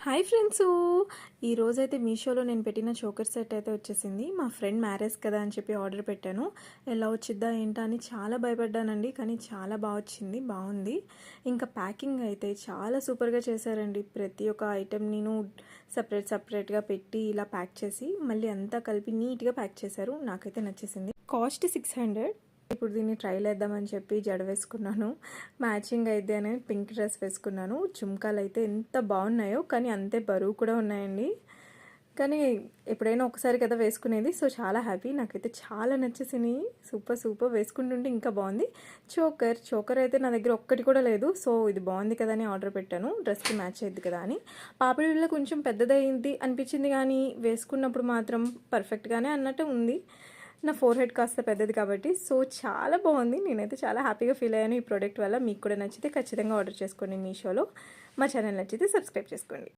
Hi friends, ఈరోజైతే మీషోలో నేను పెట్టిన చోకర్ సెట్ అయితే వచ్చేసింది. మా ఫ్రెండ్ మ్యారేజ్ కదా అని చెప్పి ఆర్డర్ పెట్టాను. ఎలా వచ్చిద్దా ఏంటా అని చాలా భయపడ్డానండి, కానీ చాలా బాగా వచ్చింది, బాగుంది. ఇంకా ప్యాకింగ్ అయితే చాలా సూపర్గా చేశారండి. ప్రతి ఒక్క ఐటెం నేను సపరేట్గా పెట్టి ఇలా ప్యాక్ చేసి మళ్ళీ అంతా కలిపి నీట్గా ప్యాక్ చేశారు. నాకైతే నచ్చేసింది. కాస్ట్ 600. ఇప్పుడు దీన్ని ట్రైల్ వేద్దామని చెప్పి జడ వేసుకున్నాను. మ్యాచింగ్ అయితే అని పింక్ డ్రెస్ వేసుకున్నాను. జుమ్కాలు అయితే ఎంత బాగున్నాయో, కానీ అంతే బరువు కూడా ఉన్నాయండి. కానీ ఎప్పుడైనా ఒకసారి కదా వేసుకునేది, సో చాలా హ్యాపీ. నాకైతే చాలా నచ్చేసినాయి. సూపర్ వేసుకుంటుంటే ఇంకా బాగుంది. చోకర్ అయితే నా దగ్గర ఒక్కటి కూడా లేదు. సో ఇది బాగుంది కదా అని ఆర్డర్ పెట్టాను, డ్రెస్కి మ్యాచ్ అయ్యింది కదా అని. పాపిడి బిళ్ళ కొంచెం పెద్దదైంది అనిపించింది, కానీ వేసుకున్నప్పుడు మాత్రం పర్ఫెక్ట్గానే అన్నట్టు ఉంది. నా ఫోర్ హెడ్ కాస్త పెద్దది కాబట్టి సో చాలా బాగుంది. నేనైతే చాలా హ్యాపీగా ఫీల్ అయ్యాను ఈ ప్రోడక్ట్ వల్ల. మీకు కూడా నచ్చితే ఖచ్చితంగా ఆర్డర్ చేసుకోండి మీషోలో. మా ఛానల్ నచ్చితే సబ్స్క్రైబ్ చేసుకోండి.